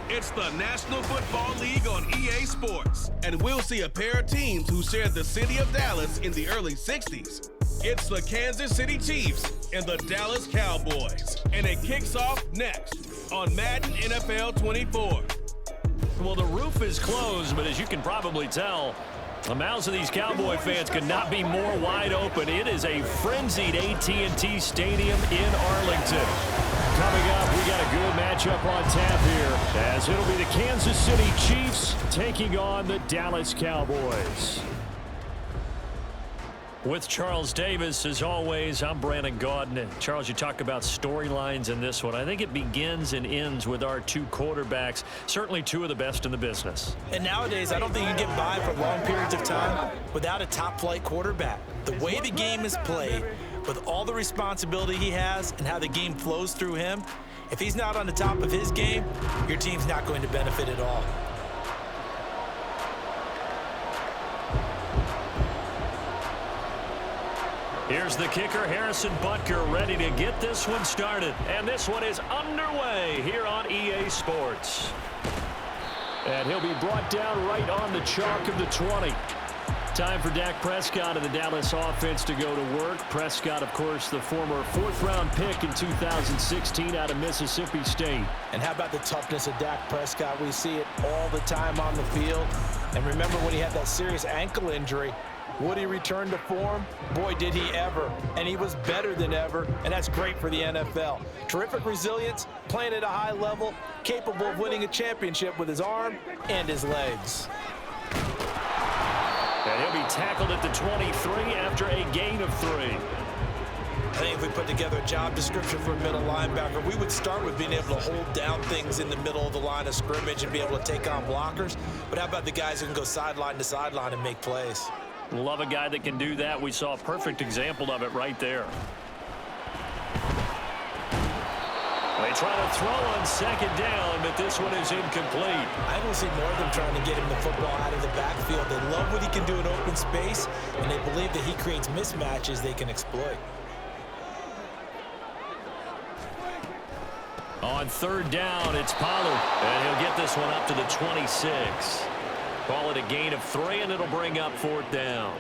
It's the National Football League on EA Sports, and we'll see a pair of teams who shared the city of Dallas in the early 60s. It's the Kansas City Chiefs and the Dallas Cowboys, and it kicks off next on Madden NFL 24. Well, the roof is closed, but as you can probably tell, the mouths of these Cowboy fans could not be more wide open. It is a frenzied AT&T Stadium in Arlington. Coming up, we got a good matchup on tap here, as it'll be the Kansas City Chiefs taking on the Dallas Cowboys. With Charles Davis, as always, I'm Brandon Gaudin. And Charles, you talk about storylines in this one. I think it begins and ends with our two quarterbacks, certainly two of the best in the business. And nowadays, I don't think you can get by for long periods of time without a top-flight quarterback. The way the game is played, with all the responsibility he has and how the game flows through him, if he's not on the top of his game, your team's not going to benefit at all. Here's the kicker, Harrison Butker, ready to get this one started. And this one is underway here on EA Sports. And he'll be brought down right on the chalk of the 20. Time for Dak Prescott and the Dallas offense to go to work. Prescott, of course, the former fourth-round pick in 2016 out of Mississippi State. And how about the toughness of Dak Prescott? We see it all the time on the field. And remember when he had that serious ankle injury, would he return to form? Boy, did he ever. And he was better than ever, and that's great for the NFL. Terrific resilience, playing at a high level, capable of winning a championship with his arm and his legs. And he'll be tackled at the 23 after a gain of 3. I think if we put together a job description for a middle linebacker, we would start with being able to hold down things in the middle of the line of scrimmage and be able to take on blockers. But how about the guys who can go sideline to sideline and make plays? Love a guy that can do that. We saw a perfect example of it right there. They try to throw on second down, but this one is incomplete. I don't see more of them trying to get him the football out of the backfield. They love what he can do in open space, and they believe that he creates mismatches they can exploit. On third down, it's Pollard, and he'll get this one up to the 26. Call it a gain of 3, and it'll bring up fourth down.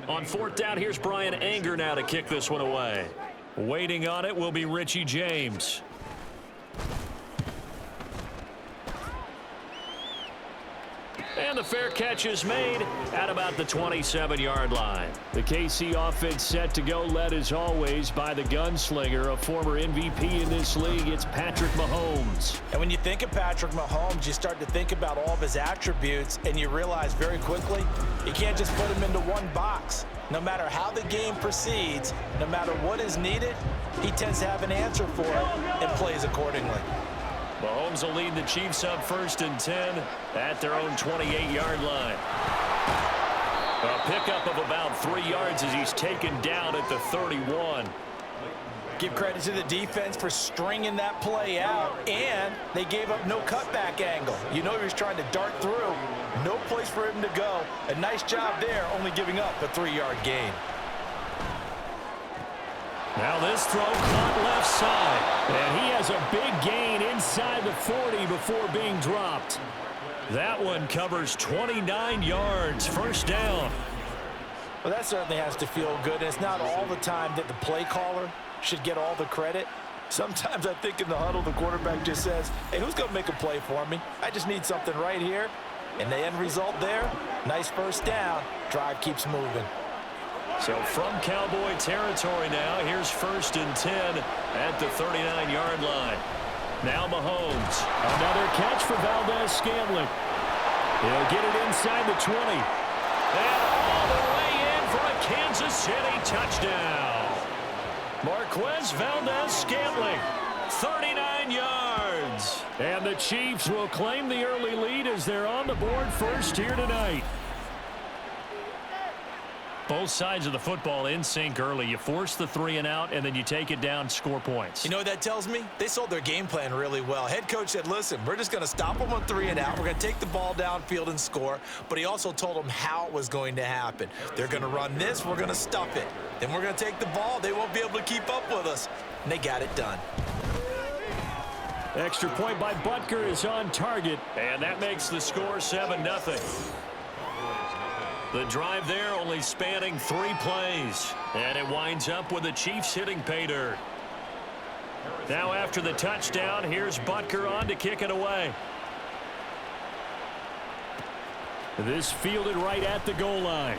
On fourth down, here's Brian Anger now to kick this one away. Waiting on it will be Richie James. And the fair catch is made at about the 27-yard line. The KC offense set to go, led as always by the gunslinger, a former MVP in this league. It's Patrick Mahomes. And when you think of Patrick Mahomes, you start to think about all of his attributes, and you realize very quickly you can't just put him into one box. No matter how the game proceeds, no matter what is needed, he tends to have an answer for it and plays accordingly. Mahomes will lead the Chiefs up 1st and 10 at their own 28-yard line. A pickup of about 3 yards as he's taken down at the 31. Give credit to the defense for stringing that play out, and they gave up no cutback angle. You know he was trying to dart through. No place for him to go. A nice job there, only giving up a 3-yard gain. Now this throw caught left side, and he has a big gain inside the 40 before being dropped. That one covers 29 yards, first down. Well, that certainly has to feel good, and it's not all the time that the play caller should get all the credit. Sometimes I think in the huddle, the quarterback just says, hey, who's going to make a play for me? I just need something right here. And the end result there, nice first down. Drive keeps moving. So from Cowboy territory now, here's 1st and 10 at the 39-yard line. Now Mahomes. Another catch for Valdez-Scantling. He'll get it inside the 20. And all the way in for a Kansas City touchdown. Marquez Valdez-Scantling, 39 yards. And the Chiefs will claim the early lead as they're on the board first here tonight. Both sides of the football in sync early. You force the 3 and out, and then you take it down, score points. You know what that tells me? They sold their game plan really well. Head coach said, listen, we're just going to stop them on 3 and out. We're going to take the ball downfield and score. But he also told them how it was going to happen. They're going to run this. We're going to stuff it. Then we're going to take the ball. They won't be able to keep up with us. And they got it done. Extra point by Butker is on target, and that makes the score 7-0. The drive there only spanning 3 plays, and it winds up with the Chiefs hitting pay dirt. Now after the touchdown, here's Butker on to kick it away. This fielded right at the goal line.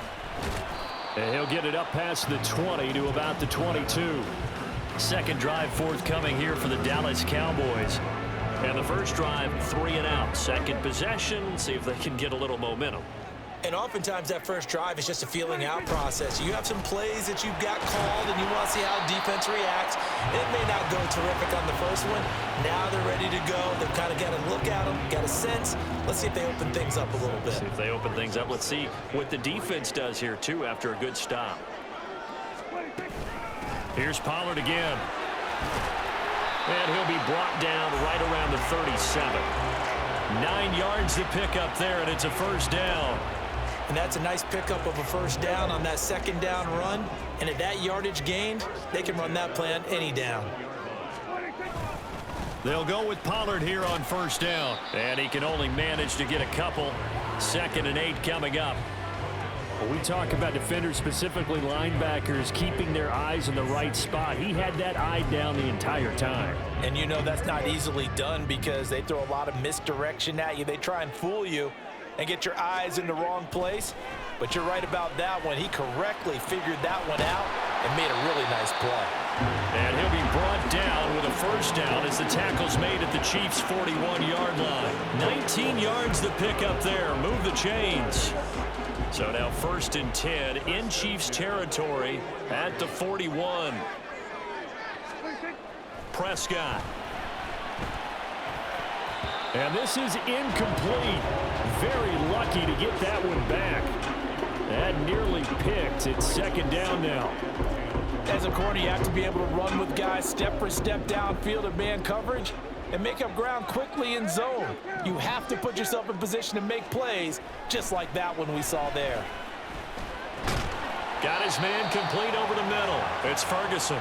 And he'll get it up past the 20 to about the 22. Second drive forthcoming here for the Dallas Cowboys. And the first drive, 3 and out. Second possession, see if they can get a little momentum. And oftentimes that first drive is just a feeling out process. You have some plays that you've got called and you want to see how defense reacts. It may not go terrific on the first one. Now they're ready to go. They've kind of got to look at them, got a sense. Let's see if they open things up a little bit. See if they open things up. Let's see what the defense does here, too, after a good stop. Here's Pollard again. And he'll be brought down right around the 37. 9 yards to pick up there, and it's a first down. And that's a nice pickup of a first down on that second down run. And at that yardage gained, they can run that play on any down. They'll go with Pollard here on first down. And he can only manage to get a couple. 2nd and 8 coming up. When we talk about defenders, specifically linebackers, keeping their eyes in the right spot, he had that eye down the entire time. And you know that's not easily done because they throw a lot of misdirection at you. They try and fool you and get your eyes in the wrong place. But you're right about that one. He correctly figured that one out and made a really nice play. And he'll be brought down with a first down as the tackle's made at the Chiefs' 41-yard line. 19 yards to pick up there. Move the chains. So now 1st and 10 in Chiefs territory at the 41. Prescott. And this is incomplete. Very lucky to get that one back. That nearly picked. It's 2nd down now. As a corner, you have to be able to run with guys step for step downfield in man coverage and make up ground quickly in zone. You have to put yourself in position to make plays, just like that one we saw there. Got his man complete over the middle. It's Ferguson.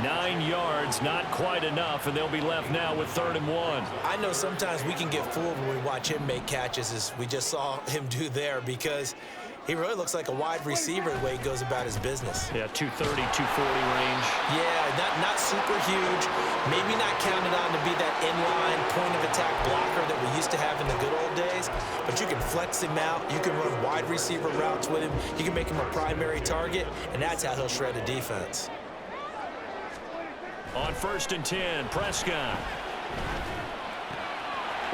9 yards, not quite enough, and they'll be left now with 3rd and 1. I know sometimes we can get fooled when we watch him make catches, as we just saw him do there, because he really looks like a wide receiver the way he goes about his business. Yeah, 230, 240 range. Yeah, not super huge. Maybe not counted on to be that inline point-of-attack blocker that we used to have in the good old days. But you can flex him out. You can run wide receiver routes with him. You can make him a primary target, and that's how he'll shred a defense. On 1st and 10, Prescott.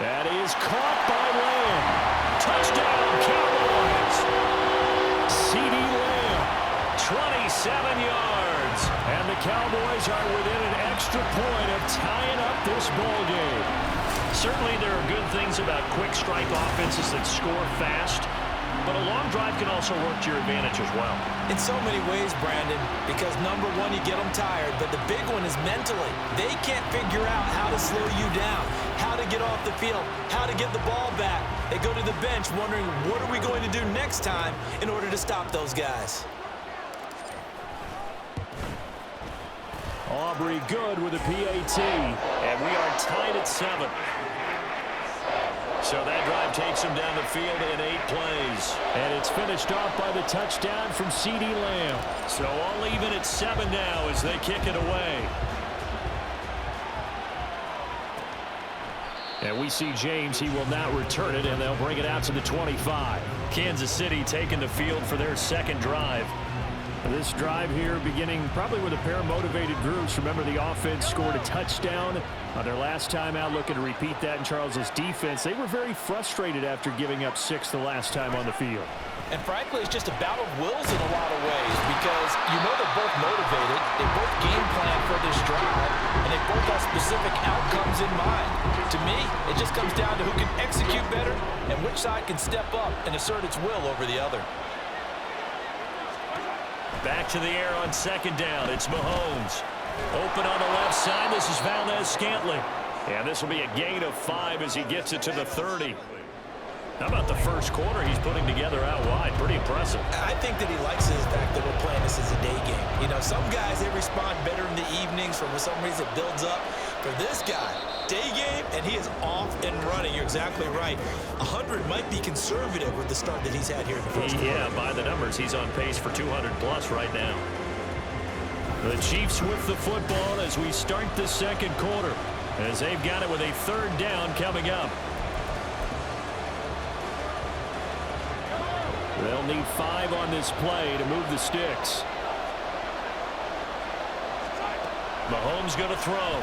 That is caught by Lamb. Touchdown, Cowboys. C.D. Lamb, 27 yards. And the Cowboys are within an extra point of tying up this ball game. Certainly there are good things about quick strike offenses that score fast, but a long drive can also work to your advantage as well. In so many ways, Brandon, because number one, you get them tired, but the big one is mentally. They can't figure out how to slow you down, how to get off the field, how to get the ball back. They go to the bench wondering, what are we going to do next time in order to stop those guys? Aubrey good with a PAT, and we are tied at 7. So that drive takes him down the field in 8 plays. And it's finished off by the touchdown from C.D. Lamb. So all even at 7 now as they kick it away. And we see James. He will not return it, and they'll bring it out to the 25. Kansas City taking the field for their 2nd drive. This drive here beginning probably with a pair of motivated groups. Remember, the offense scored a touchdown on their last time out, looking to repeat that in Charles's defense. They were very frustrated after giving up 6 the last time on the field. And frankly, it's just a battle of wills in a lot of ways because you know they're both motivated, they both game plan for this drive, and they both have specific outcomes in mind. To me, it just comes down to who can execute better and which side can step up and assert its will over the other. Back to the air on second down. It's Mahomes. Open on the left side. This is Valdez-Scantling. And this will be a gain of 5 as he gets it to the 30. How about the first quarter he's putting together out wide? Pretty impressive. I think that he likes the fact that we're playing this as a day game. You know, some guys, they respond better in the evenings. For some reason, it builds up. For this guy, day game, and he is off and running. You're exactly right. 100 might be conservative with the start that he's had here in the first quarter. Yeah, by the numbers, he's on pace for 200-plus right now. The Chiefs with the football as we start the second quarter, as they've got it with a third down coming up. They'll need 5 on this play to move the sticks. Mahomes going to throw.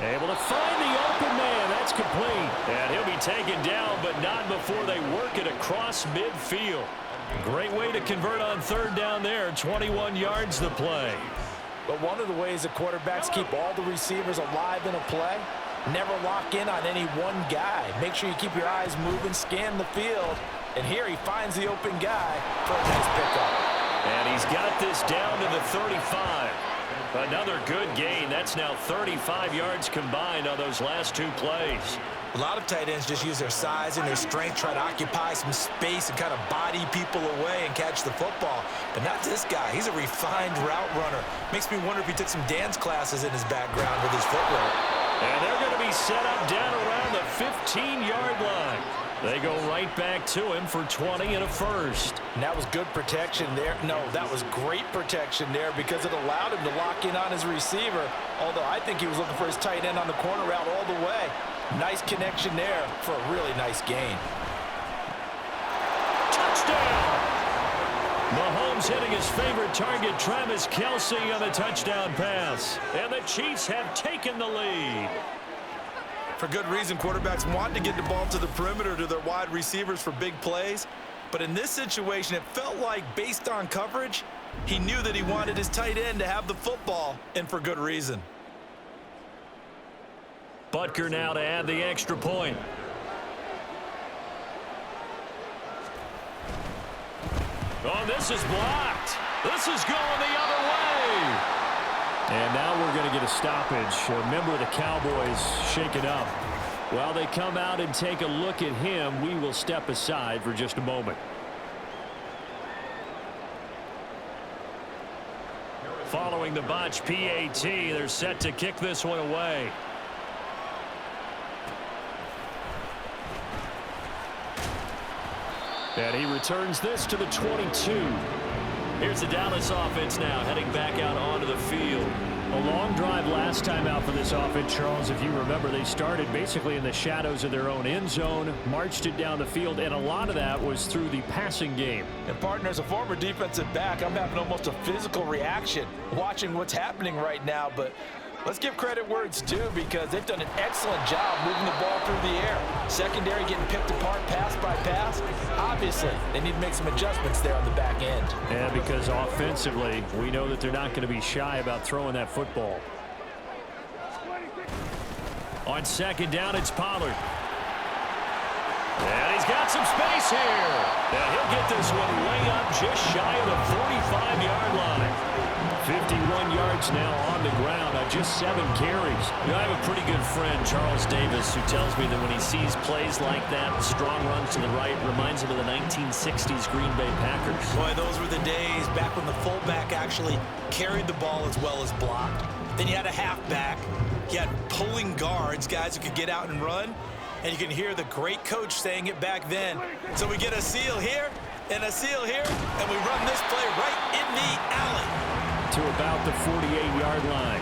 Able to find the open man. That's complete. And he'll be taken down, but not before they work it across midfield. Great way to convert on third down there. 21 yards the play. But one of the ways that quarterbacks keep all the receivers alive in a play, never lock in on any one guy. Make sure you keep your eyes moving, scan the field. And here he finds the open guy for a nice pickup. And he's got this down to the 35. Another good gain. That's now 35 yards combined on those last 2 plays. A lot of tight ends just use their size and their strength, try to occupy some space and kind of body people away and catch the football. But not this guy. He's a refined route runner. Makes me wonder if he took some dance classes in his background with his footwork. And they're going to be set up down around the 15-yard line. They go right back to him for 20 and a first. And that was good protection there. No, that was great protection there because it allowed him to lock in on his receiver. Although I think he was looking for his tight end on the corner route all the way. Nice connection there for a really nice gain. Touchdown! Mahomes hitting his favorite target, Travis Kelce, on the touchdown pass. And the Chiefs have taken the lead. For good reason, quarterbacks want to get the ball to the perimeter to their wide receivers for big plays. But in this situation, it felt like, based on coverage, he knew that he wanted his tight end to have the football, and for good reason. Butker now to add the extra point. Oh, this is blocked. This is going the other way. And now we're going to get a stoppage. A member of the Cowboys shaken up. While they come out and take a look at him, we will step aside for just a moment. Following the botch PAT, they're set to kick this one away. And he returns this to the 22. Here's the Dallas offense now heading back out onto the field. A long drive last time out for this offense, Charles. If you remember, they started basically in the shadows of their own end zone, marched it down the field, and a lot of that was through the passing game. And, partner, as a former defensive back, I'm having almost a physical reaction watching what's happening right now. But let's give credit where it's due because they've done an excellent job moving the ball through the air. Secondary getting picked apart pass by pass. Obviously, they need to make some adjustments there on the back end. Yeah, because offensively, we know that they're not going to be shy about throwing that football. On second down, it's Pollard. And he's got some space here. Now he'll get this one way up just shy of the 45-yard line. 51 yards now on the ground on just 7 carries. You know, I have a pretty good friend, Charles Davis, who tells me that when he sees plays like that, strong runs to the right, reminds him of the 1960s Green Bay Packers. Boy, those were the days back when the fullback actually carried the ball as well as blocked. Then you had a halfback. You had pulling guards, guys who could get out and run. And you can hear the great coach saying it back then. So we get a seal here and a seal here, and we run this play right in the alley. To about the 48-yard line.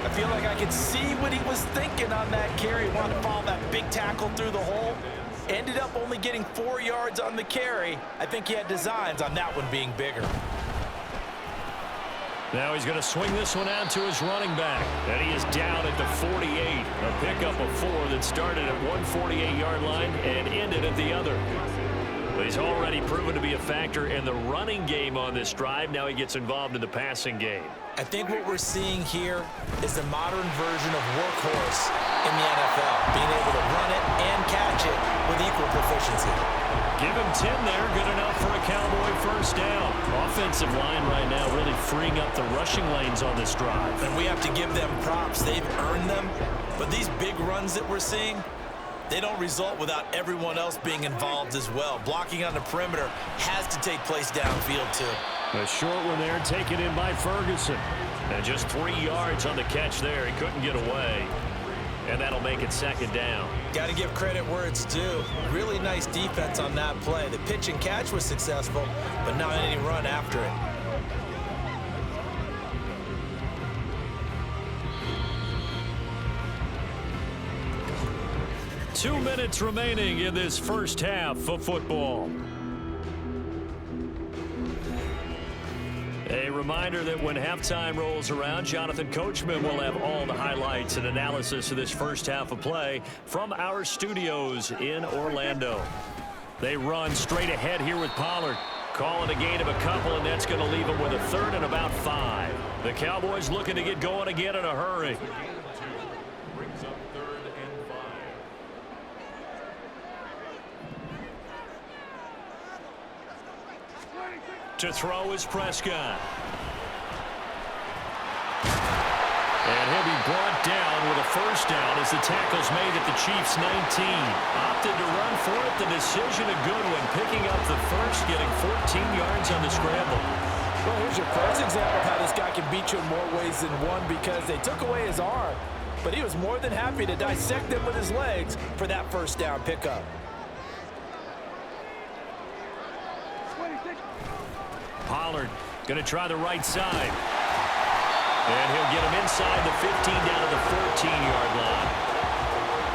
I feel like I could see what he was thinking on that carry. He wanted to follow that big tackle through the hole. Ended up only getting 4 yards on the carry. I think he had designs on that one being bigger. Now he's going to swing this one out to his running back. And he is down at the 48. A pickup of 4 that started at one 48-yard line and ended at the other. Well, he's already proven to be a factor in the running game on this drive. Now he gets involved in the passing game. I think what we're seeing here is the modern version of workhorse in the NFL, being able to run it and catch it with equal proficiency. Give him 10 there, good enough for a Cowboy first down. Offensive line right now really freeing up the rushing lanes on this drive. And we have to give them props. They've earned them. But these big runs that we're seeing, they don't result without everyone else being involved as well. Blocking on the perimeter has to take place downfield too. A short one there, taken in by Ferguson. And just 3 yards on the catch there. He couldn't get away. And that'll make it second down. Got to give credit where it's due. Really nice defense on that play. The pitch and catch was successful, but not any run after it. Two minutes remaining in this first half of football. A reminder that when halftime rolls around, Jonathan Coachman will have all the highlights and analysis of this first half of play from our studios in Orlando. They run straight ahead here with Pollard. Calling a gain of a couple, and that's going to leave them with a third and about 5. The Cowboys looking to get going again in a hurry. To throw is Prescott. And he'll be brought down with a first down as the tackle's made at the Chiefs' 19. Opted to run for it. The decision a good one. Picking up the first, getting 14 yards on the scramble. Well, here's your first example of how this guy can beat you in more ways than one, because they took away his arm, but he was more than happy to dissect them with his legs for that first down pickup. Pollard going to try the right side. And he'll get him inside the 15 down to the 14-yard line.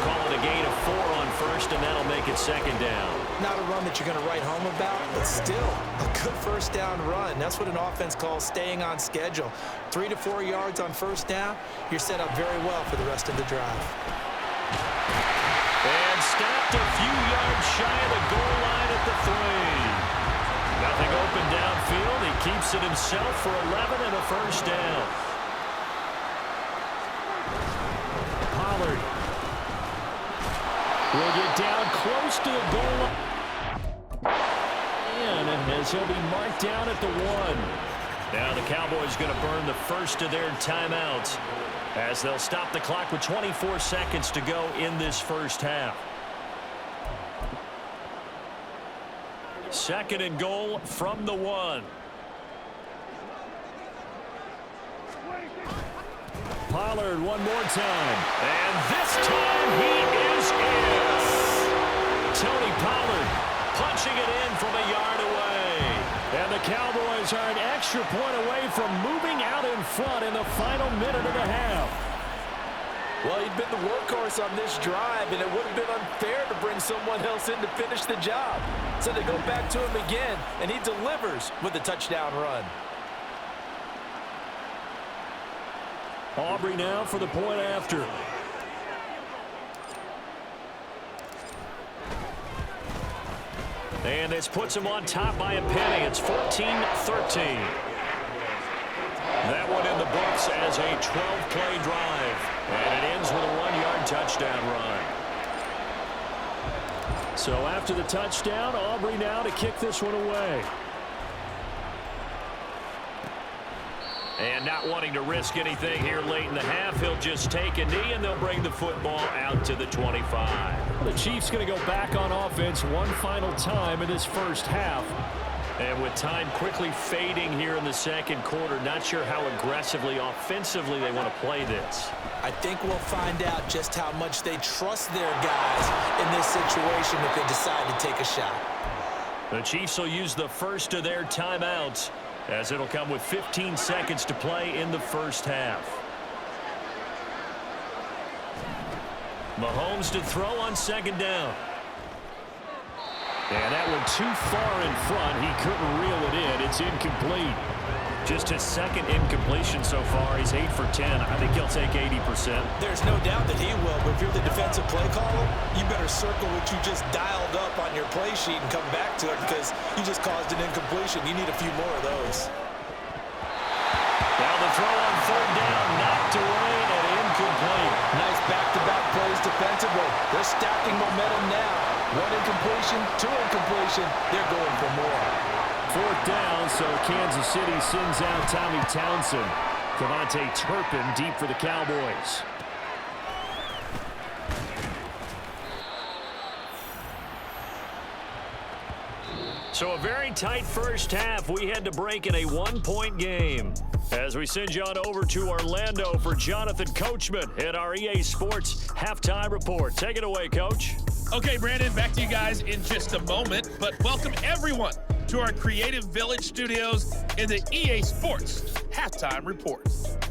Call it a gain of 4 on first, and that'll make it second down. Not a run that you're going to write home about, but still a good first down run. That's what an offense calls staying on schedule. 3 to 4 yards on first down, you're set up very well for the rest of the drive. And stopped a few yards shy of the goal line at the 3. Nothing open downfield. He keeps it himself for 11 and a first down. Pollard will get down close to the goal line. And as he'll be marked down at the 1. Now the Cowboys going to burn the first of their timeouts as they'll stop the clock with 24 seconds to go in this first half. Second and goal from the 1. Pollard one more time. And this time he is in. Tony Pollard punching it in from a yard away. And the Cowboys are an extra point away from moving out in front in the final minute of the half. Well, he'd been the workhorse on this drive, and it would have been unfair to bring someone else in to finish the job. So they go back to him again, and he delivers with a touchdown run. Aubrey now for the point after. And this puts him on top by a penny. It's 14-13. That one in the books as a 12-play drive. And it ends with a 1-yard touchdown run. So after the touchdown, Aubrey now to kick this one away. And not wanting to risk anything here late in the half, he'll just take a knee, and they'll bring the football out to the 25. The Chiefs going to go back on offense one final time in this first half. And with time quickly fading here in the second quarter, not sure how aggressively, offensively they want to play this. I think we'll find out just how much they trust their guys in this situation if they decide to take a shot. The Chiefs will use the first of their timeouts, as it'll come with 15 seconds to play in the first half. Mahomes to throw on second down. And that one too far in front. He couldn't reel it in. It's incomplete. Just his second incompletion so far. He's 8 for 10. I think he'll take 80%. There's no doubt that he will, but if you're the defensive play caller, you better circle what you just dialed up on your play sheet and come back to it because you just caused an incompletion. You need a few more of those. Now the throw on third down, knocked away and incomplete. Nice back-to-back plays defensively. They're stacking momentum now. One incompletion, two incompletion. They're going for more. Fourth down, so Kansas City sends out Tommy Townsend. Devontae Turpin deep for the Cowboys. So a very tight first half. We had to break in a one-point game. As we send you on over to Orlando for Jonathan Coachman at our EA Sports Halftime Report. Take it away, Coach. Okay, Brandon, back to you guys in just a moment. But welcome everyone to our Creative Village studios in the EA Sports Halftime Report.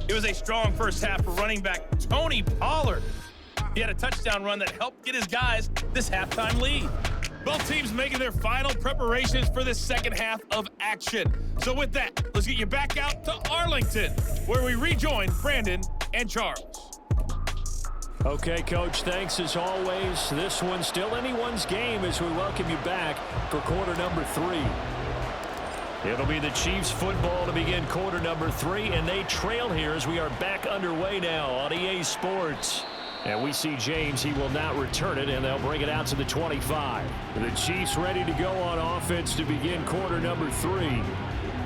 It was a strong first half for running back Tony Pollard. He had a touchdown run that helped get his guys this halftime lead. Both teams making their final preparations for the second half of action. So with that, let's get you back out to Arlington, where we rejoin Brandon and Charles. Okay, Coach, thanks as always. This one's still anyone's game as we welcome you back for quarter number 3. It'll be the Chiefs football to begin quarter number 3, and they trail here as we are back underway now on EA Sports. And we see James, he will not return it, and they'll bring it out to the 25. The Chiefs ready to go on offense to begin quarter number 3.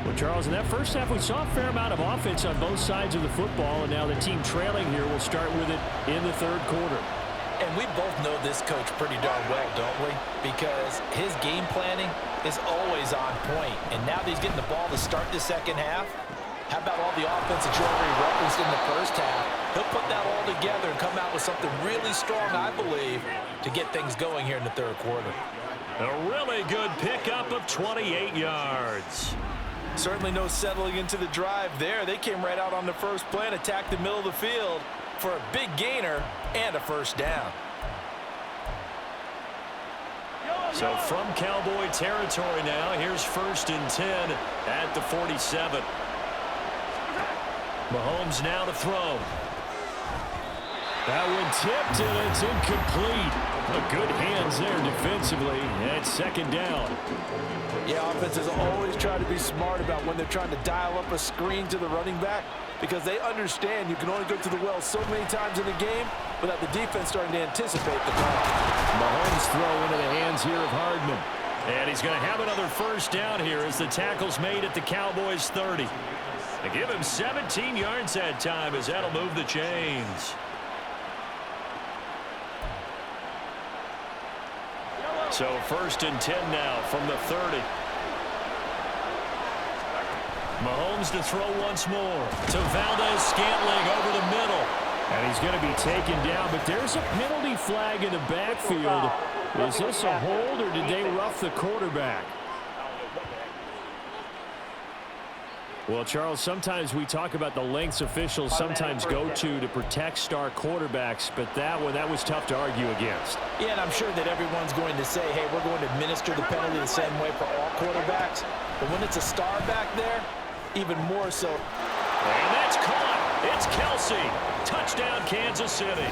Well, Charles, in that first half, we saw a fair amount of offense on both sides of the football, and now the team trailing here will start with it in the third quarter. And we both know this coach pretty darn well, don't we? Because his game planning is always on point. And now that he's getting the ball to start the second half, how about all the offense that you already referenced in the first half? He'll put that all together and come out with something really strong, I believe, to get things going here in the third quarter. A really good pickup of 28 yards. Certainly no settling into the drive there. They came right out on the first play and attacked the middle of the field for a big gainer and a first down. So from Cowboy territory now, here's 1st and 10 at the 47. Mahomes now to throw. That one tipped and it's incomplete. Good hands there defensively at second down. Yeah, offenses always try to be smart about when they're trying to dial up a screen to the running back because they understand you can only go to the well so many times in the game without the defense starting to anticipate the call. Mahomes throw into the hands here of Hardman. And he's going to have another first down here as the tackle's made at the Cowboys 30. They give him 17 yards that time as that'll move the chains. So 1st and 10 now from the 30. Mahomes to throw once more to Valdez-Scantling over the middle. And he's going to be taken down, but there's a penalty flag in the backfield. Is this a hold or did they rough the quarterback? Well, Charles, sometimes we talk about the lengths officials sometimes go to protect star quarterbacks, but that was tough to argue against. Yeah, and I'm sure that everyone's going to say, hey, we're going to administer the penalty the same way for all quarterbacks. But when it's a star back there, even more so. And that's caught. It's Kelsey. Touchdown, Kansas City.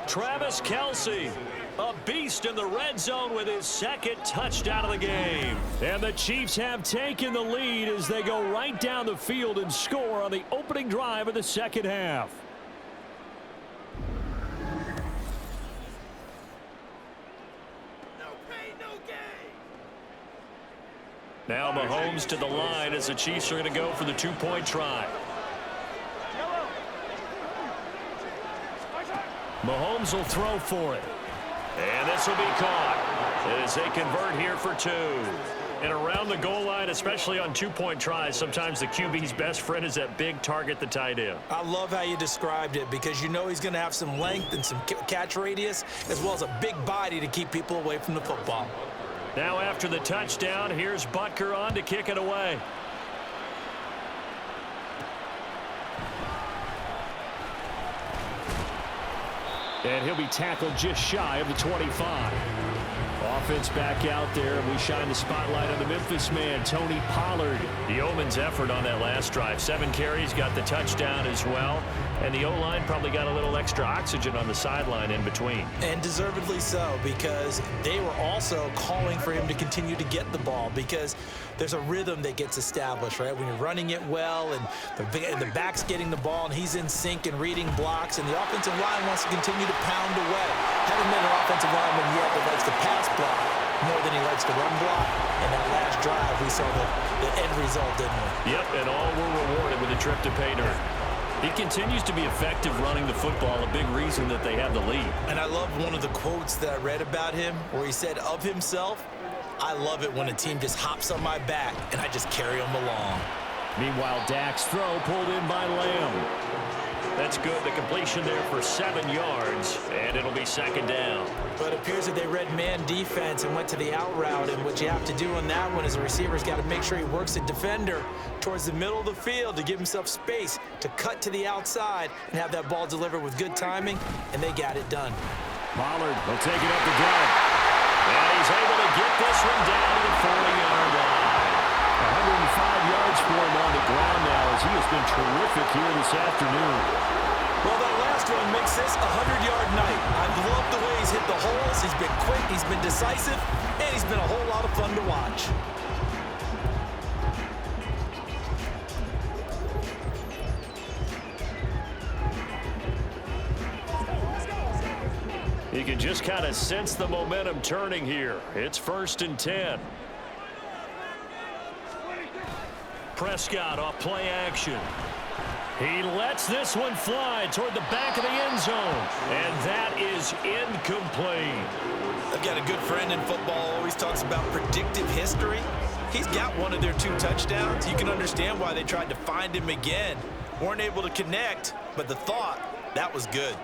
Travis Kelsey, a beast in the red zone with his second touchdown of the game. And the Chiefs have taken the lead as they go right down the field and score on the opening drive of the second half. Now Mahomes to the line as the Chiefs are going to go for the two-point try. Mahomes will throw for it. And this will be caught as they convert here for 2. And around the goal line, especially on two-point tries, sometimes the QB's best friend is that big target, the tight end. I love how you described it because you know he's going to have some length and some catch radius as well as a big body to keep people away from the football. Now after the touchdown, here's Butker on to kick it away. And he'll be tackled just shy of the 25. Offense back out there, and we shine the spotlight on the Memphis man, Tony Pollard. The Yeoman's effort on that last drive. 7 carries, got the touchdown as well. And the O-line probably got a little extra oxygen on the sideline in between. And deservedly so, because they were also calling for him to continue to get the ball, because there's a rhythm that gets established, right? When you're running it well and the back's getting the ball and he's in sync and reading blocks, and the offensive line wants to continue to pound away. Haven't been an offensive lineman yet that likes to pass block more than he likes to run block. And that last drive, we saw the end result, didn't we? Yep, and all were rewarded with a trip to pay dirt. He continues to be effective running the football, a big reason that they have the lead. And I love one of the quotes that I read about him where he said of himself, "I love it when a team just hops on my back and I just carry them along." Meanwhile, Dak's throw pulled in by Lamb. That's good. The completion there for 7 yards, and it'll be 2nd down. But it appears that they read man defense and went to the out route, and what you have to do on that one is the receiver's got to make sure he works the defender towards the middle of the field to give himself space to cut to the outside and have that ball delivered with good timing, and they got it done. Pollard will take it up the gut. And he's able to get this one down to the 40-yard line. 105 yards for him on the ground now, as he has been terrific here this afternoon. Well, that last one makes this a 100-yard night. I love the way he's hit the holes. He's been quick, he's been decisive, and he's been a whole lot of fun to watch. You can just kind of sense the momentum turning here. It's 1st and 10. Prescott off play action. He lets this one fly toward the back of the end zone. And that is incomplete. I've got a good friend in football, always talks about predictive history. He's got one of their 2 touchdowns. You can understand why they tried to find him again. Weren't able to connect, but the thought, that was good.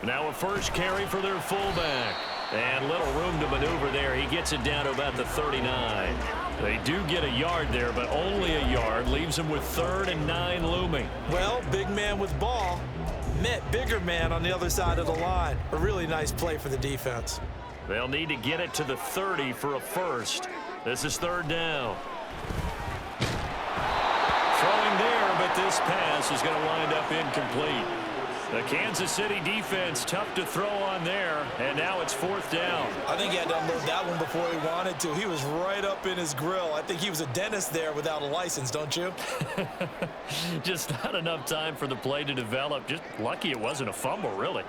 Now a first carry for their fullback. And little room to maneuver there. He gets it down to about the 39. They do get a yard there, but only a yard. Leaves him with 3rd and 9 looming. Well, big man with ball met bigger man on the other side of the line. A really nice play for the defense. They'll need to get it to the 30 for a first. This is 3rd down. Throwing there, but this pass is going to wind up incomplete. The Kansas City defense tough to throw on there, and now it's 4th down. I think he had to unload that one before he wanted to. He was right up in his grill. I think he was a dentist there without a license, don't you? Just not enough time for the play to develop. Just lucky it wasn't a fumble, really.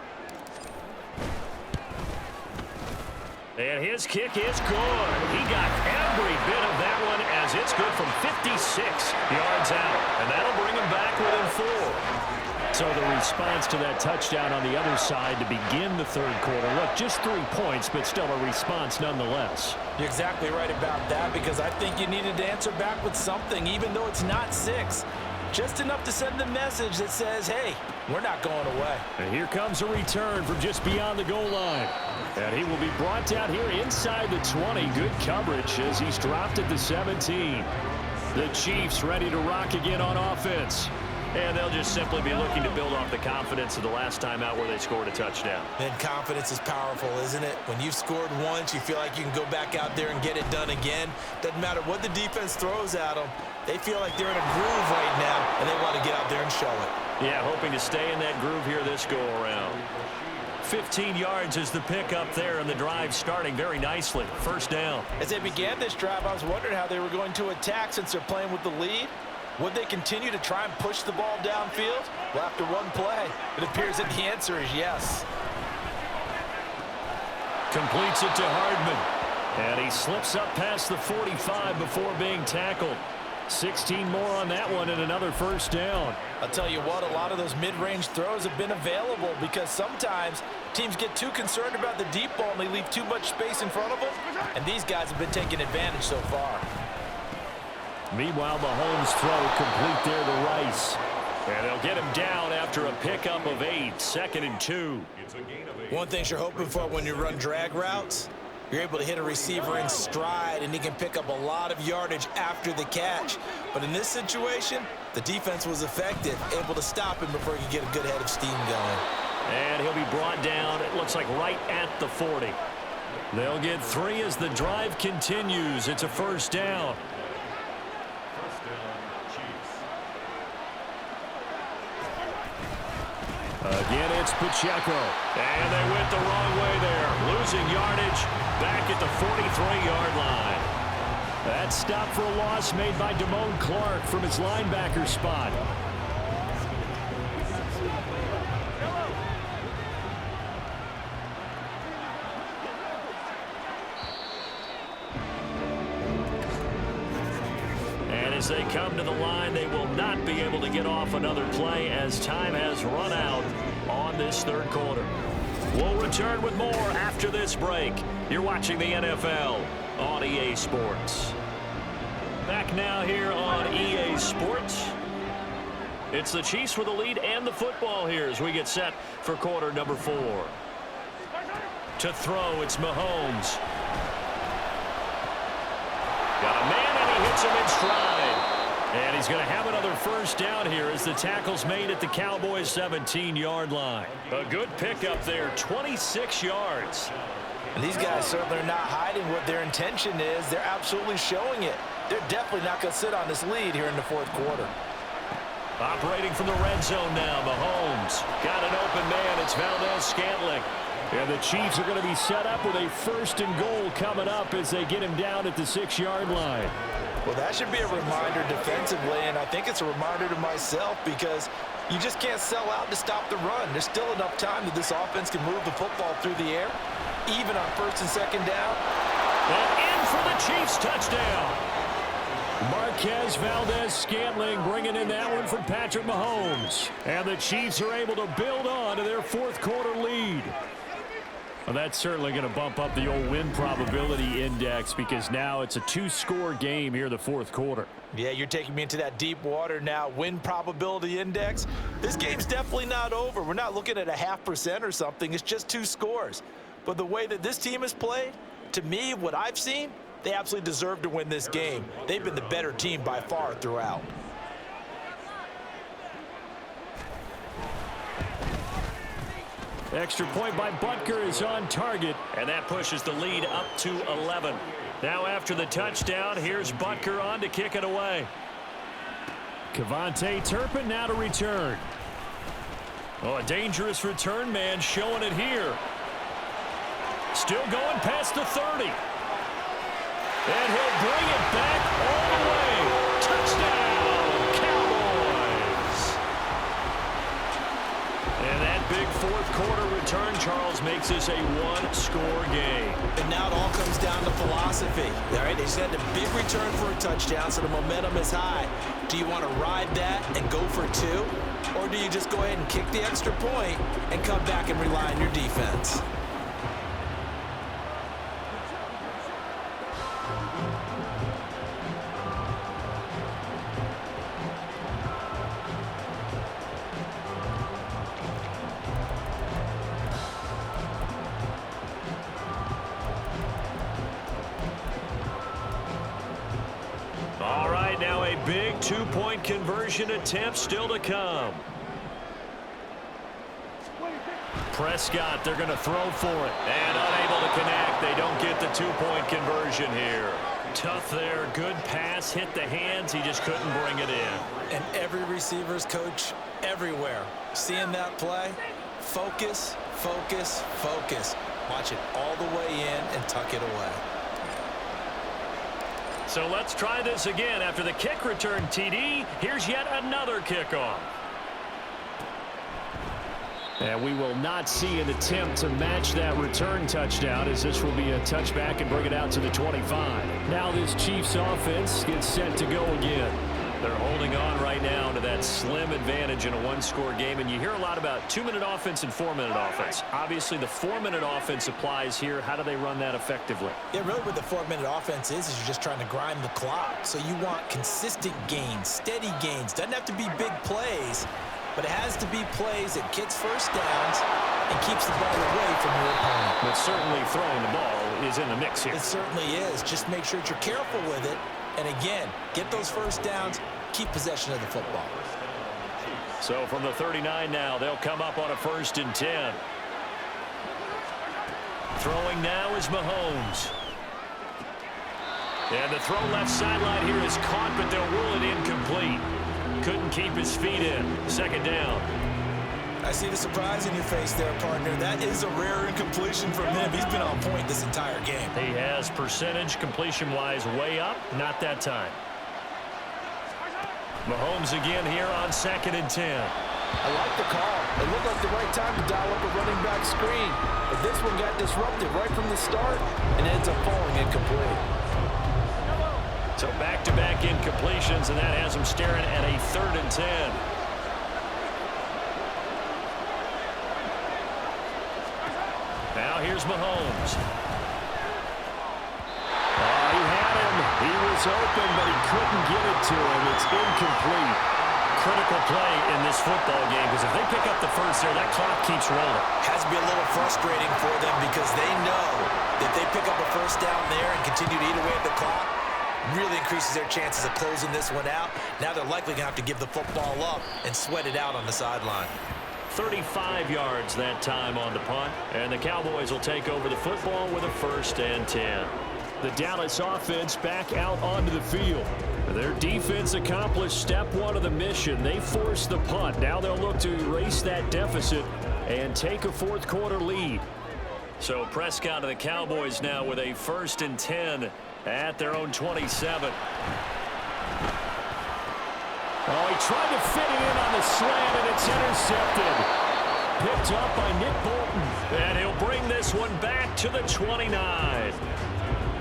And his kick is good. He got every bit of that one as it's good from 56 yards out. And that'll bring him back within 4. So the response to that touchdown on the other side to begin the 3rd quarter. Look, just 3 points, but still a response nonetheless. You're exactly right about that, because I think you needed to answer back with something, even though it's not 6. Just enough to send the message that says, hey, we're not going away. And here comes a return from just beyond the goal line. And he will be brought down here inside the 20. Good coverage as he's dropped at the 17. The Chiefs ready to rock again on offense. And they'll just simply be looking to build off the confidence of the last time out where they scored a touchdown. And confidence is powerful, isn't it? When you've scored once, you feel like you can go back out there and get it done again. Doesn't matter what the defense throws at them. They feel like they're in a groove right now, and they want to get out there and show it. Yeah, hoping to stay in that groove here this go-around. 15 yards is the pickup there, and the drive starting very nicely. 1st down. As they began this drive, I was wondering how they were going to attack since they're playing with the lead. Would they continue to try and push the ball downfield? Well, after one play, it appears that the answer is yes. Completes it to Hardman. And he slips up past the 45 before being tackled. 16 more on that one and another 1st down. I'll tell you what, a lot of those mid-range throws have been available because sometimes teams get too concerned about the deep ball and they leave too much space in front of them. And these guys have been taking advantage so far. Meanwhile, Mahomes' throw complete there to Rice. And they'll get him down after a pickup of 8. 2nd and 2. One thing you're hoping for when you run drag routes, you're able to hit a receiver in stride, and he can pick up a lot of yardage after the catch. But in this situation, the defense was effective, able to stop him before he could get a good head of steam going. And he'll be brought down, it looks like right at the 40. They'll get 3 as the drive continues. It's a first down. Again, it's Pacheco. And they went the wrong way there. Losing yardage back at the 43-yard line. That stop for a loss made by Damone Clark from his linebacker spot. And as they come to the line, they will not be able to get off another play as time has run out on this third quarter. We'll return with more after this break. You're watching the NFL on EA Sports. Back now here on EA Sports. It's the Chiefs with the lead and the football here as we get set for quarter number 4. To throw, it's Mahomes. Got a man, and he hits him in stride. And he's going to have another first down here as the tackle's made at the Cowboys' 17-yard line. A good pickup there, 26 yards. And these guys certainly are not hiding what their intention is. They're absolutely showing it. They're definitely not going to sit on this lead here in the fourth quarter. Operating from the red zone now, Mahomes. Got an open man. It's Valdez-Scantling. And the Chiefs are going to be set up with a first and goal coming up as they get him down at the 6-yard line. Well, that should be a reminder defensively, and I think it's a reminder to myself because you just can't sell out to stop the run. There's still enough time that this offense can move the football through the air, even on first and second down. And in for the Chiefs touchdown. Marquez Valdez-Scantling bringing in that one from Patrick Mahomes. And the Chiefs are able to build on to their fourth quarter lead. Well, that's certainly going to bump up the old win probability index because now it's a 2-score game here in the fourth quarter. Yeah, you're taking me into that deep water now. Win probability index. This game's definitely not over. We're not looking at a 0.5% or something. It's just 2 scores. But the way that this team has played, to me, what I've seen, they absolutely deserve to win this game. They've been the better team by far throughout. Extra point by Butker is on target, and that pushes the lead up to 11. Now after the touchdown, here's Butker on to kick it away. Kevontae Turpin now to return. Oh, a dangerous return man showing it here. Still going past the 30. And he'll bring it back all the way. Touchdown, Cowboys. And that big fourth quarter return, Charles, makes this a 1-score game. And now it all comes down to philosophy. All right, they just had a big return for a touchdown, so the momentum is high. Do you want to ride that and go for 2? Or do you just go ahead and kick the extra point and come back and rely on your defense? All right, now a big 2-point conversion attempt still to come. Prescott, they're going to throw for it. And unable to connect. They don't get the 2-point conversion here. Tough there. Good pass. Hit the hands. He just couldn't bring it in. And every receiver's coach everywhere. Seeing that play, focus, focus, focus. Watch it all the way in and tuck it away. So let's try this again. After the kick return TD, here's yet another kickoff. And we will not see an attempt to match that return touchdown, as this will be a touchback and bring it out to the 25. Now this Chiefs offense gets set to go again. They're holding on right now to that slim advantage in a 1-score game. And you hear a lot about 2-minute offense and 4-minute offense. Obviously, the 4-minute offense applies here. How do they run that effectively? Yeah, really what the 4-minute offense is you're just trying to grind the clock. So you want consistent gains, steady gains. Doesn't have to be big plays, but it has to be plays that gets first downs and keeps the ball away from your opponent. But certainly throwing the ball is in the mix here. It certainly is. Just make sure that you're careful with it. And again, get those first downs, keep possession of the football. So from the 39 now, they'll come up on a 1st and 10. Throwing now is Mahomes. And the throw left sideline here is caught, but they'll rule it incomplete. Couldn't keep his feet in. Second down. I see the surprise in your face there, partner. That is a rare incompletion from him. He's been on point this entire game. He has percentage completion-wise way up. Not that time. Mahomes again here on 2nd and 10. I like the call. It looked like the right time to dial up a running back screen. But this one got disrupted right from the start and ends up falling incomplete. So back-to-back incompletions, and that has him staring at a 3rd and 10. Now here's Mahomes. He had him. He was open, but he couldn't get it to him. It's incomplete. Critical play in this football game, because if they pick up the first there, that clock keeps rolling. Has to be a little frustrating for them because they know that they pick up a first down there and continue to eat away at the clock, really increases their chances of closing this one out. Now they're likely going to have to give the football up and sweat it out on the sideline. 35 yards that time on the punt, and the Cowboys will take over the football with a 1st and 10. The Dallas offense back out onto the field. Their defense accomplished step 1 of the mission. They forced the punt. Now they'll look to erase that deficit and take a 4th quarter lead. So Prescott and the Cowboys now with a 1st and 10 at their own 27. Oh, he tried to fit it in on the slant, and it's intercepted. Picked up by Nick Bolton. And he'll bring this one back to the 29.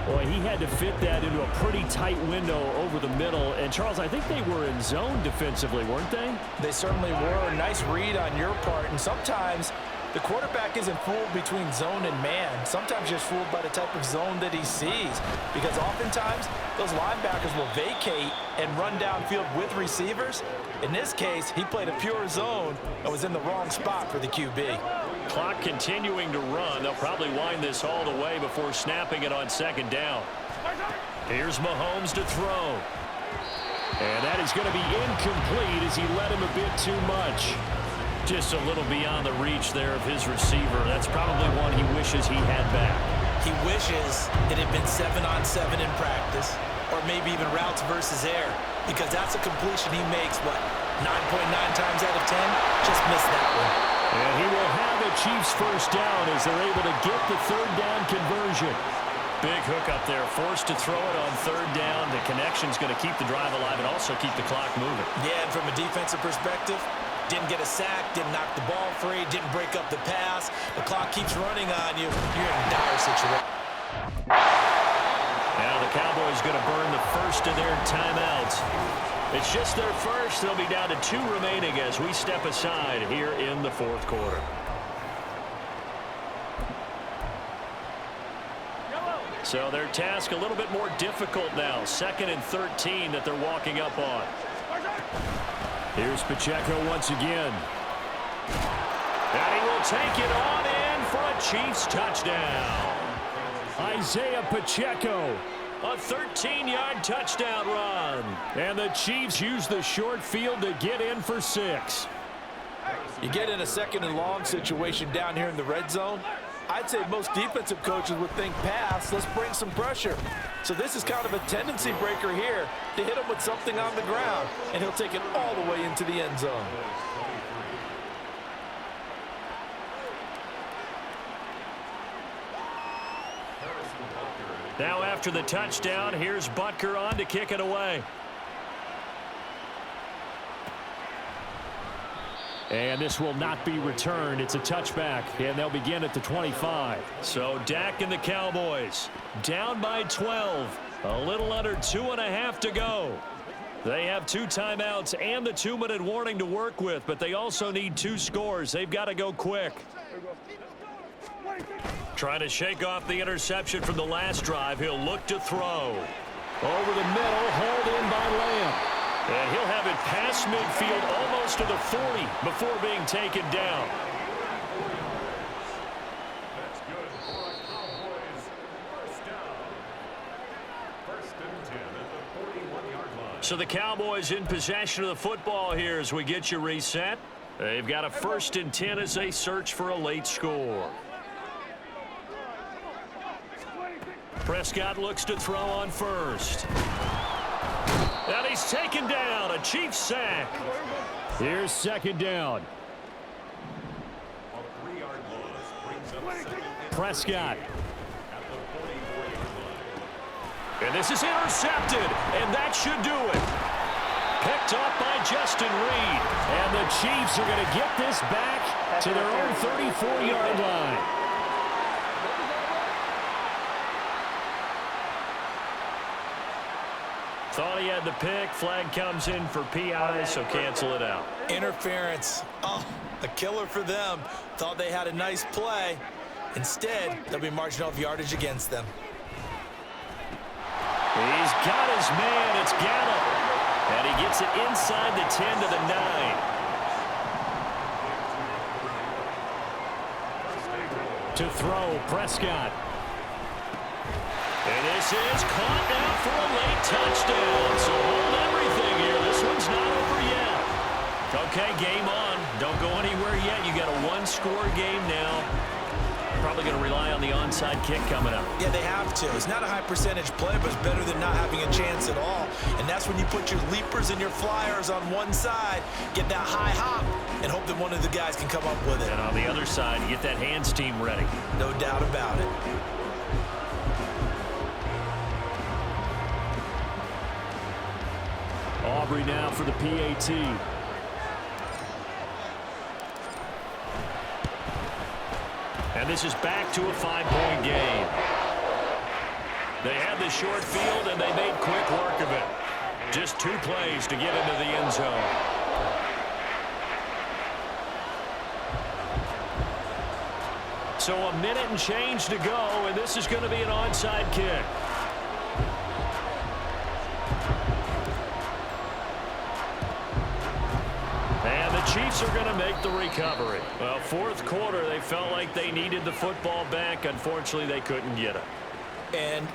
Boy, he had to fit that into a pretty tight window over the middle. And, Charles, I think they were in zone defensively, weren't they? They certainly were. Nice read on your part. And sometimes the quarterback isn't fooled between zone and man. Sometimes just fooled by the type of zone that he sees. Because oftentimes, those linebackers will vacate and run downfield with receivers. In this case, he played a pure zone and was in the wrong spot for the QB. Clock continuing to run. They'll probably wind this all the way before snapping it on 2nd down. Here's Mahomes to throw. And that is going to be incomplete as he led him a bit too much. Just a little beyond the reach there of his receiver. That's probably one he wishes he had back. He wishes it had been 7-on-7 in practice, or maybe even routes versus air, because that's a completion he makes, 9.9 times out of 10? Just missed that one. And he will have the Chiefs 1st down as they're able to get the 3rd down conversion. Big hook up there, forced to throw it on 3rd down. The connection's going to keep the drive alive and also keep the clock moving. Yeah, and from a defensive perspective, didn't get a sack, didn't knock the ball free, didn't break up the pass. The clock keeps running on you. You're in a dire situation. Now the Cowboys going to burn the first of their timeouts. It's just their first. They'll be down to 2 remaining as we step aside here in the 4th quarter. So their task a little bit more difficult now. 2nd and 13 that they're walking up on. Here's Pacheco once again. And he will take it on in for a Chiefs touchdown. Isaiah Pacheco. A 13-yard touchdown run. And the Chiefs use the short field to get in for 6. You get in a 2nd and long situation down here in the red zone, I'd say most defensive coaches would think pass, let's bring some pressure. So this is kind of a tendency breaker here to hit him with something on the ground, and he'll take it all the way into the end zone. Now after the touchdown, here's Butker on to kick it away. And this will not be returned. It's a touchback, and they'll begin at the 25. So Dak and the Cowboys down by 12. A little under 2.5 to go. They have 2 timeouts and the 2-minute warning to work with, but they also need 2 scores. They've got to go quick. Trying to shake off the interception from the last drive. He'll look to throw. Over the middle, hauled in by Lamb. And he'll have it past midfield almost to the 40 before being taken down. So the Cowboys in possession of the football here as we get you reset. They've got a 1st and 10 as they search for a late score. Prescott looks to throw on first. And he's taken down. A Chiefs sack. Here's second down. Prescott. And this is intercepted, and that should do it. Picked up by Justin Reed. And the Chiefs are going to get this back to their own 34-yard line. Thought he had the pick. Flag comes in for PI, so cancel it out. Interference. Oh, a killer for them. Thought they had a nice play. Instead, they'll be marginal of yardage against them. He's got his man. It's Gallup. And he gets it inside the 10 to the 9. To throw, Prescott. And this is caught now for a late touchdown. So hold everything here. This one's not over yet. Okay, game on. Don't go anywhere yet. You got a one-score game now. Probably going to rely on the onside kick coming up. Yeah, they have to. It's not a high percentage play, but it's better than not having a chance at all. And that's when you put your leapers and your flyers on one side, get that high hop, and hope that one of the guys can come up with it. And on the other side, you get that hands team ready. No doubt about it. Aubrey now for the PAT. And this is back to a 5-point game. They had the short field, and they made quick work of it. Just 2 plays to get into the end zone. So a minute and change to go, and this is going to be an onside kick. And the Chiefs are going to make the recovery. Well, fourth quarter, they felt like they needed the football back. Unfortunately, they couldn't get it. And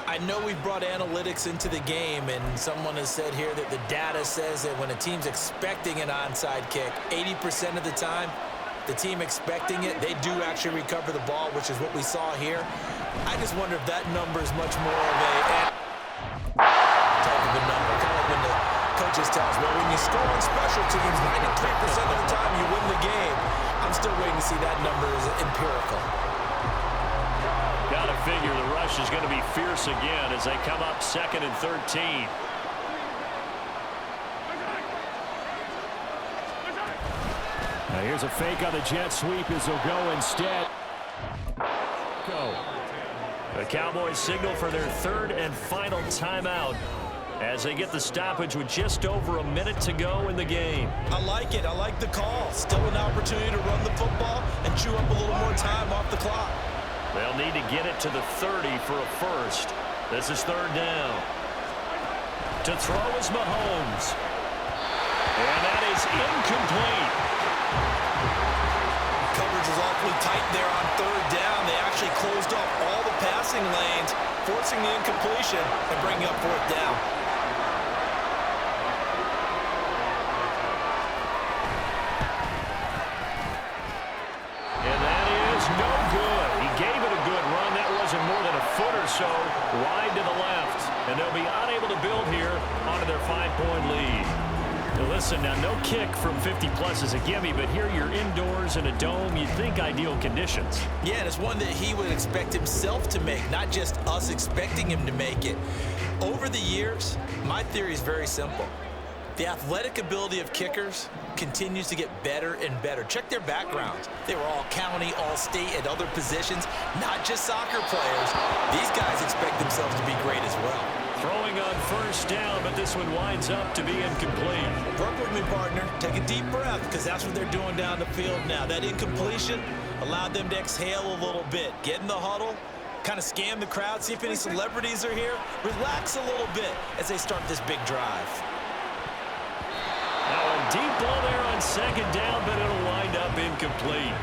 I know we've brought analytics into the game, and someone has said here that the data says that when a team's expecting an onside kick, 80% of the time, the team expecting it, they do actually recover the ball, which is what we saw here. I just wonder if that number is much more of a type of a number. Kind of like when the coaches tell us, well, when you score on special teams, 93% of the time you win the game. I'm still waiting to see that number is empirical. Got to figure the rush is going to be fierce again as they come up 2nd and 13. Now here's a fake on the jet sweep as they'll go instead. Go. The Cowboys signal for their 3rd and final timeout as they get the stoppage with just over a minute to go in the game. I like it. I like the call. Still an opportunity to run the football and chew up a little more time off the clock. They'll need to get it to the 30 for a first. This is 3rd down. To throw is Mahomes. And that is incomplete. Coverage was awfully tight there on 3rd down. They actually closed off all the passing lanes, forcing the incompletion and bringing up 4th down. And that is no good. He gave it a good run. That wasn't more than a foot or so wide to the left. And they'll be unable to build here onto their 5-point lead. Now listen, now no kick from 50-plus is a gimme, but here you're indoors in a dome. You'd think ideal conditions. Yeah, and it's one that he would expect himself to make, not just us expecting him to make it. Over the years, my theory is very simple. The athletic ability of kickers continues to get better and better. Check their backgrounds. They were all county, all state, at other positions, not just soccer players. These guys expect themselves to be great as well. Throwing on 1st down, but this one winds up to be incomplete. Work with me, partner. Take a deep breath, because that's what they're doing down the field now. That incompletion allowed them to exhale a little bit. Get in the huddle, kind of scan the crowd, see if any celebrities are here. Relax a little bit as they start this big drive. Now a deep ball there on 2nd down, but it'll wind up incomplete.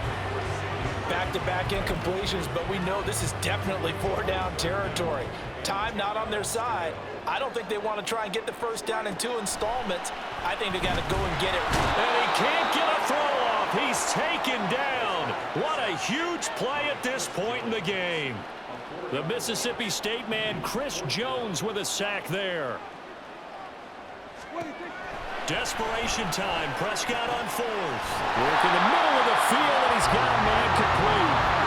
Back-to-back incompletions, but we know this is definitely 4-down territory. Time not on their side. I don't think they want to try and get the 1st down in 2 installments. I think they got to go and get it. And he can't get a throw off. He's taken down. What a huge play at this point in the game. The Mississippi State man, Chris Jones, with a sack there. Desperation time. Prescott on fourth. Work in the middle of the field, and he's got a man complete.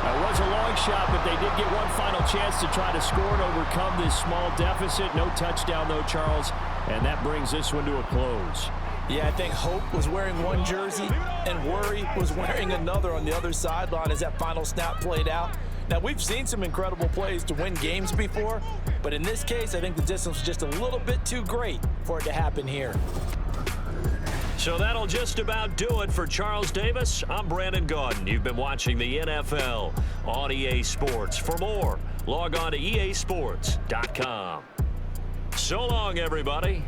That was a long shot, but they did get one final chance to try to score and overcome this small deficit. No touchdown, though, Charles, and that brings this one to a close. Yeah, I think Hope was wearing one jersey and Worry was wearing another on the other sideline as that final snap played out. Now, we've seen some incredible plays to win games before, but in this case, I think the distance was just a little bit too great for it to happen here. So that'll just about do it for Charles Davis. I'm Brandon Gaudin. You've been watching the NFL on EA Sports. For more, log on to easports.com. So long, everybody.